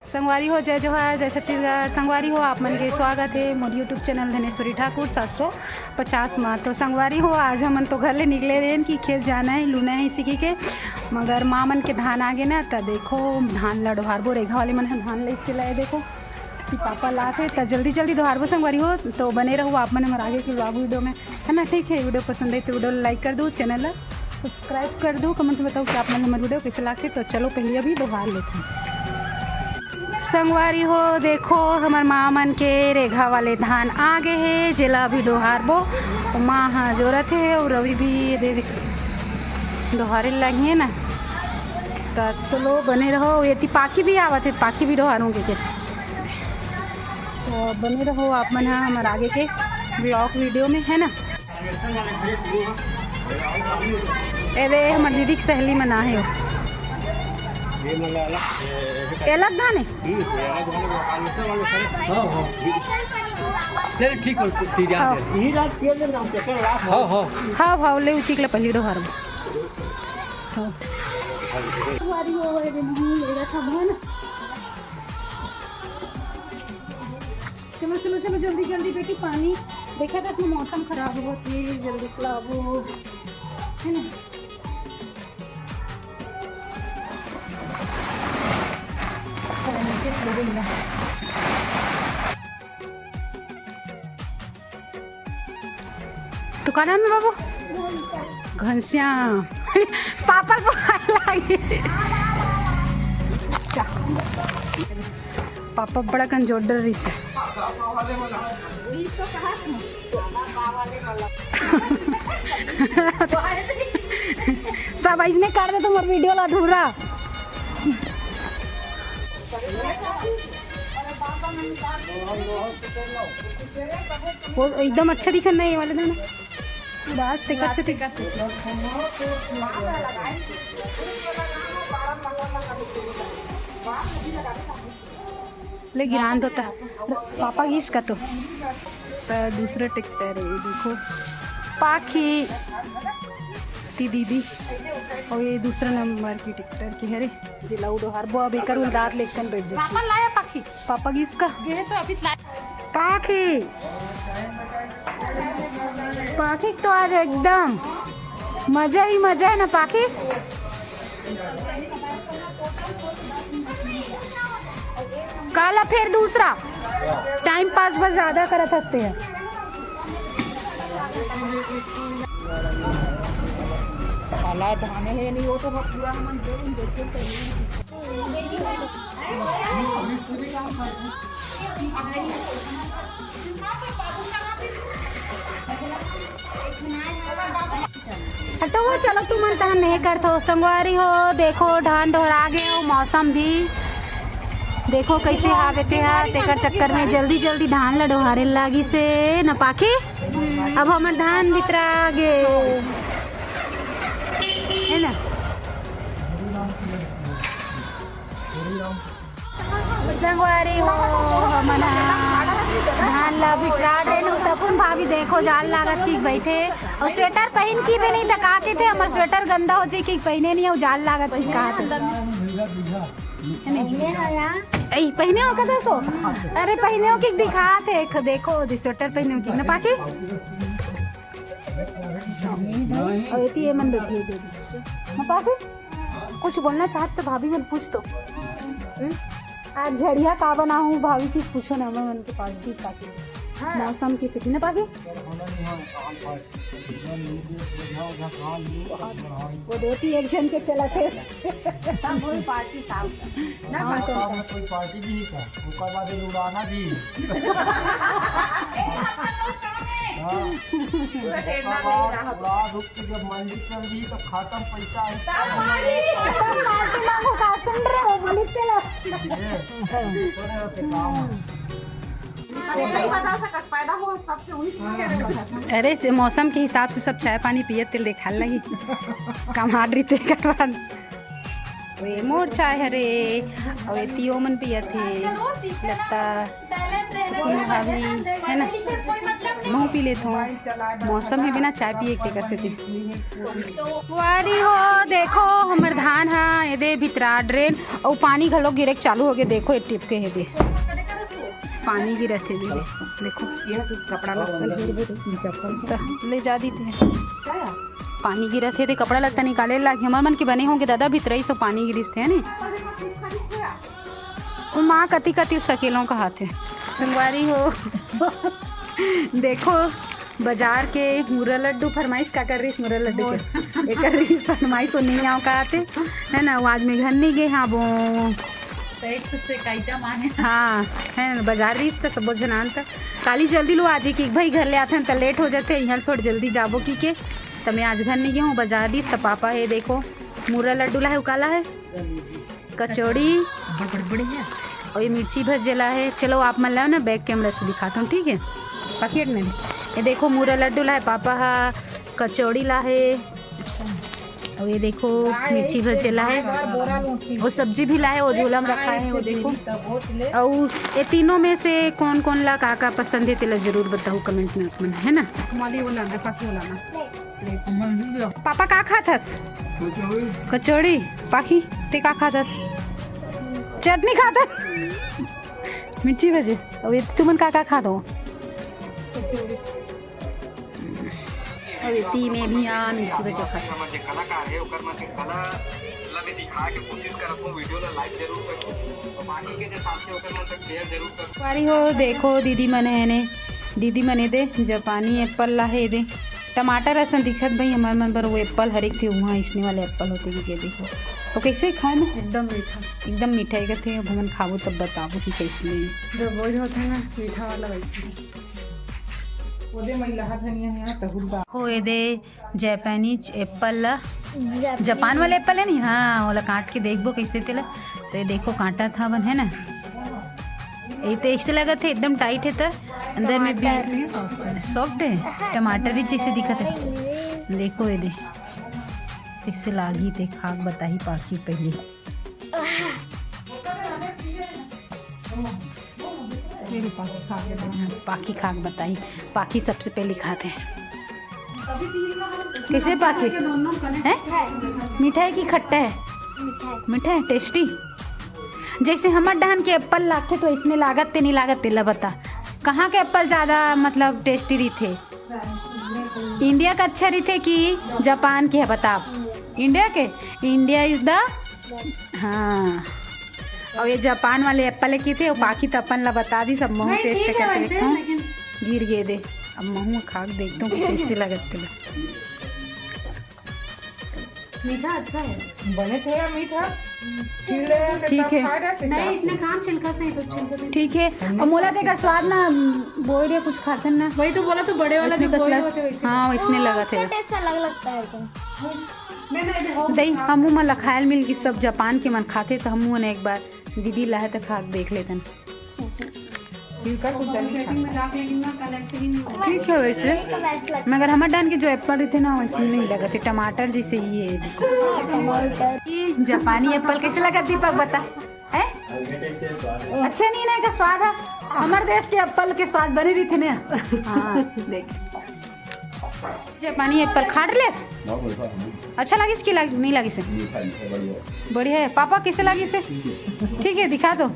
संगवारी हो जय जोहार जय छत्तीसगढ़। संगवारी हो आप मन के स्वागत है मोर यूट्यूब चैनल धनेश्वरी ठाकुर 750 में। तो संगवारी हो आज हमन तो घर ले निकले रहे कि खेत जाना है लूना है इसी के मगर माँ मन के धान आगे ना तो देखो धान ला डोहारबो रेघा वाले मन धान ले इसके लाए देखो कि पापा लाते तो जल्दी जल्दी दोहारबो। संगवारी हो तो बने रहो आप मन हमारे आगे के ब्लॉग वीडियो में है ना। ठीक है, वीडियो पसंद है तो वीडियो लाइक कर दो, चैनल ला सब्सक्राइब कर दो, कमेंट में बताओ कि आप मन हमारे वीडियो कैसे लाते। तो चलो पहले अभी दोहार लेते हैं। संगवारी हो देखो हमार माँ मन के रेघा वाले धान आगे है जेला अभी डोहारबो। माँ हाँ जोरत है और रवि भी दे डोहारे लगी है ना। तो चलो बने रहो, ये पाखी भी आवत है, पाखी भी डोहारूँगी के। तो बने रहो आप मन हमारे आगे के ब्लॉग वीडियो में है ना। अरे हमारे दीदी की सहेली मना है अलग धान है। हाँ भाव ले उसी के लिए पहली डोहार चलो चलो चलो जल्दी जल्दी बेटी पानी देखा था इसमें मौसम खराब हो जल्दी खराब हो है ना। दुकान में बाबू घनश्याम पापा को पापा बड़ा कंजोर रही से सब इसने कर दे तुम्हारा वीडियो ला अधूरा। वो एकदम अच्छा दिखा नहीं वाले ना बात टिकट से ले गिरान तो पापा घिस का तो दूसरा टिकटर है देखो पाखी ती दीदी और ये दूसरा नंबर की टिकटर की है रे जिला उड़ो बो अब एक दांत लेकर बैठ जाए। पापा लाया पाखी पापा घिस का तो अभी पाखी पाखी तो आज एकदम मजा ही मजा है ना। पाखी काला फिर दूसरा टाइम पास बस ज्यादा करत हंसते हैं। काला धाने है नहीं वो तो पूरा मन हटो वो चलो तुम मन धान नहीं करते। संगवारी हो देखो धान दोहरा गए हो, मौसम भी देखो कैसे हावेते है तेकर चक्कर में जल्दी जल्दी धान ला डोहारे लागी से न पाखी। अब हमार धान भितरा गे है ना। संगवारी हो हमन धान ला भितरा देलू सकुन भाभी देखो जाल लागत की बैठे और स्वेटर पहन की भी नहीं थकाते थे। हमार स्वेटर गंदा हो जाए कि पहने नहीं हो जाल लागत की पहने हो कदा सो अरे पहने हो कि दिखा थे देखो स्वेटर पहने हो कि ना पाखी ये मन बैठी है पाखी कुछ बोलना चाहत तो भाभी मन पूछ तो आज झड़िया का बना हूँ भाभी की पूछो ना मन के पास भी पाखी मौसम की स्थिति ना पाखी वो दोती एक जन के चला थे कोई पार्टी ना कोई पार्टी भी का उसका बाद उड़ाना भी जब मंडी चल रही तो खत्म पैसा अरे मौसम के हिसाब से सब चाय पानी पिए तेल देखा लगी काम हार्ड रही बाद वे मोर चाय हरे और तियो मन पिया थे लगता भाभी है ना। मैं पी लेता हूँ। मौसम है बिना चाय पिए के कर सकते। वारी हो देखो हमर धान है ये दे भितरा ड्रेन और पानी घलो गिरे चालू हो गए। देखो ये टिप के है दे पानी गिरे थे दे देखो कपड़ा ले जा दी थे पानी गिरा थे कपड़ा लगता निकाले लागे हमार मन के बने होंगे दादा भीतर ही सो पानी गिरिस थे ना वो माँ कति कति सकेलों का हाथ है। संगवारी हो देखो बाजार के मुरा लड्डू फरमाइश का कर रही मुरा लड्डू के एक कर रही फरमाइश वो नहीं आओ का आते है ना। आज में घर नहीं गए। हाँ वो हाँ है ना बाजार रही तो सब जनान तक काली जल्दी लो आज कि भाई घर ले आते हैं तो लेट हो जाते यहाँ थोड़ी जल्दी जाबो की के तो मैं आज घर नहीं गई हूँ बाजार रही तो पापा है देखो मुरा लड्डू ला है उकाला है कचौड़ी बड़ी है और ये मिर्ची भजेला है। चलो आप मन लाओ ना बैक कैमरा से दिखाता हूँ ठीक है पैकेट में। ये देखो मुरा लड्डू ला है पापा हा कचौड़ी ला है और ये देखो मिर्ची भजेला है और सब्जी भी ला है वो झोला में रखा है वो देखो। और ये तीनों में से कौन कौन ला का पसंद है तेला जरूर बताओ कमेंट में अपन है ना। पापा का खाथस कचौड़ी पाखी ते का खाथस चटनी खाता मिर्ची भजे और ये तुमन का खा दो और इसी में भी आ मिर्ची भजे खाता कलाकार है ओकर मन के कला ला भी दिखा के कोशिश करत हूं वीडियो ला लाइक जरूर करो और बाकी के जे साथ में ओकर मन तक शेयर जरूर करो। वारी हो देखो दीदी मने है ने दीदी मने दे जापानी एप्पल ला है दे टमाटर ऐसा दिखत भाई हमारे मन पर वो एप्पल हर एक थे वहाँ इसने वाले एप्पल होते कि देखो तो कैसे खाए ना एकदम मीठा ही थे भगवान खाओ तब बताओ कि कैसे जो बोझ होता है ना मीठा वाला वैसे हो ये दे जापानीज एप्पल जापान वाले एप्पल है नहीं। हाँ वाला काट के देखबो कैसे तेला तो ये देखो कांटा था बन है ना ये तो ऐसे लगा थे एकदम टाइट है तो अंदर में भी सॉफ्ट है टमाटर ही जैसे दिखा था। देखो ये दे इससे लागी थे खाक बताही पाखी पहले पाखी खाक बताई पाखी सबसे पहले खाते कैसे पाखी है मीठा है कि खट्टा है मीठा है टेस्टी जैसे हमार डहन के एप्पल लागते तो इसने लागत ते नहीं लागत तेला बता कहाँ के एप्पल ज़्यादा मतलब टेस्टी रही थे इंडिया का अच्छा रही थे कि जापान के है बता इंडिया के इंडिया इज द हाँ और ये जापान वाले एप्पल की थे और बाकी तो अपन ला बता दी सब महू टेस्ट करके देखता हूँ गिर गए दे अब महू खा के देखता हूँ कैसे लगते मीठा अच्छा है बने थे मीठा ठीक है नहीं इसने कहाँ छिलका से तो छिलका ठीक है और मोला देखा स्वाद ना बोल रहे कुछ खाते ना वही तो बोला तो बड़े वाला जो हाँ इसने लगा थे लगता है दही हमू मन लखायल मिल की सब जापान के मन खाते तो हमू ने एक बार दीदी लाए तो खा देख लेते ठीक है वैसे मगर हमारे डान के जो एप्पल थे ना इसमें नहीं लगा थे टमाटर जैसे ही है ये जापानी एप्पल कैसे लगा दीपक बता है अच्छा नहीं ना का स्वाद है हमारे देश के एप्पल के स्वाद बने रही थे ना हाँ देख जापानी एप्पल खा ले अच्छा लगी इसकी नहीं लगी से बढ़िया है पापा कैसे लगी से ठीक है दिखा दो